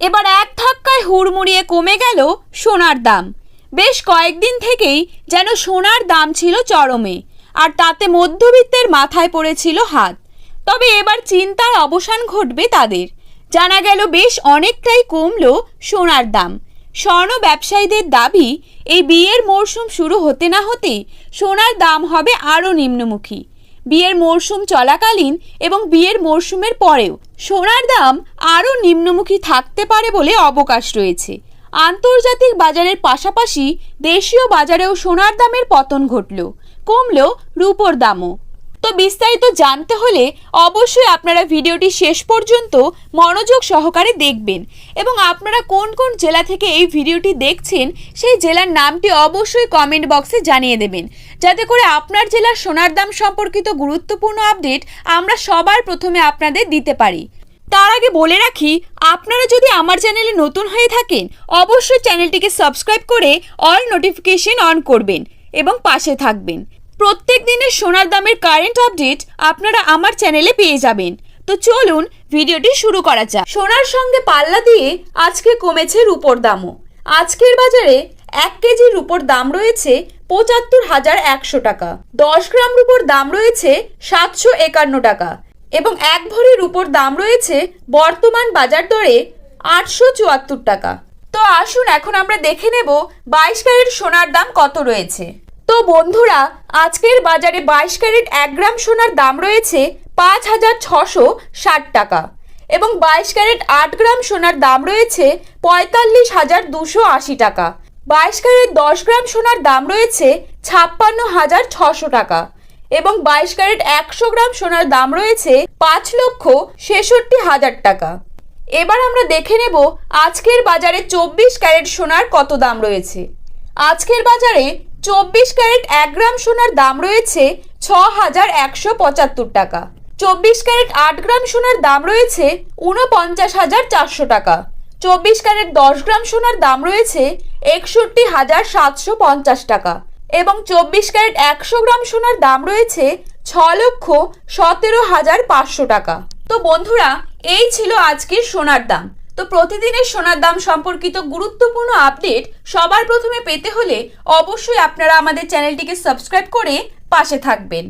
এবার এক ধাক্কায় হুড়মুড়িয়ে কমে গেল সোনার দাম। বেশ কয়েকদিন থেকেই যেন সোনার দাম ছিল চরমে, আর তাতে মধ্যবিত্তের মাথায় পড়েছিল হাত। তবে এবার চিন্তার অবসান ঘটবে তাদের। জানা গেল বেশ অনেকটাই কমলো সোনার দাম। স্বর্ণ ব্যবসায়ীদের দাবি, এই বিয়ের মরশুম শুরু হতে না হতেই সোনার দাম হবে আরও নিম্নমুখী। বিয়ের মরশুম চলাকালীন এবং বিয়ের মরশুমের পরেও সোনার দাম আরও নিম্নমুখী থাকতে পারে বলে অবকাশ রয়েছে। আন্তর্জাতিক বাজারের পাশাপাশি দেশীয় বাজারেও সোনার দামের পতন ঘটল, কমল রূপোর দামও। তো বিস্তারিত জানতে হলে অবশ্যই আপনারা ভিডিওটি শেষ পর্যন্ত মনোযোগ সহকারে দেখবেন, এবং আপনারা কোন কোন জেলা থেকে এই ভিডিওটি দেখছেন সেই জেলার নামটি অবশ্যই কমেন্ট বক্সে জানিয়ে দেবেন, যাতে করে আপনার জেলার সোনার দাম সম্পর্কিত গুরুত্বপূর্ণ আপডেট আমরা সবার প্রথমে আপনাদের দিতে পারি। তার আগে বলে রাখি, আপনারা যদি আমার চ্যানেলে নতুন হয়ে থাকেন অবশ্যই চ্যানেলটিকে সাবস্ক্রাইব করে অল নোটিফিকেশন অন করবেন এবং পাশে থাকবেন। প্রত্যেক দিনের সোনার দামের কারেন্ট আপডেট আপনারা আমার চ্যানেলে পেয়ে যাবেন। তো চলুন ভিডিওটি শুরু করা যাক। সোনার সঙ্গে পাল্লা দিয়ে আজকে কমেছে রূপোর দামও। আজকের বাজারে 1 কেজি রূপোর দাম রয়েছে ৭৫,১০০ টাকা, 10 গ্রাম রূপোর দাম রয়েছে ৭৫১ টাকা এবং 1 ভরি রূপোর দাম রয়েছে বর্তমান বাজার দরে ৮৭৪ টাকা। তো আসুন এখন আমরা দেখে নেব 22 ক্যারেট সোনার দাম কত রয়েছে। তো বন্ধুরা, আজকের বাজারে 22 ক্যারেট 1 গ্রাম সোনার দাম রয়েছে ৫,৬৬০ টাকা এবং 22 ক্যারেট 8 গ্রাম সোনার দাম রয়েছে ৪৫,২৮০ টাকা। 22 ক্যারেট 10 গ্রাম সোনার দাম রয়েছে ৫৬,৬০০ টাকা এবং 22 ক্যারেট 100 গ্রাম সোনার দাম রয়েছে ৫,৬৬,০০০ টাকা। এবার আমরা দেখে নেব আজকের বাজারে 24 ক্যারেট সোনার কত দাম রয়েছে। আজকের বাজারে 24 ক্যারেট 1 গ্রাম সোনার দাম রয়েছে ৬,১৭৫ টাকা, 24 ক্যারেট 8 গ্রাম সোনার দাম রয়েছে ৪৯,৪০০ টাকা, 24 ক্যারেট 10 গ্রাম সোনার দাম রয়েছে ৬১,৭৫০ টাকা এবং 24 ক্যারেট 100 গ্রাম সোনার দাম রয়েছে ৬,১৭,৫০০ টাকা। তো বন্ধুরা, এই ছিল আজকের সোনার দাম। তো প্রতিদিনের সোনার দাম সম্পর্কিত গুরুত্বপূর্ণ আপডেট সবার প্রথমে পেতে হলে অবশ্যই আপনারা আমাদের চ্যানেলটিকে সাবস্ক্রাইব করে পাশে থাকবেন।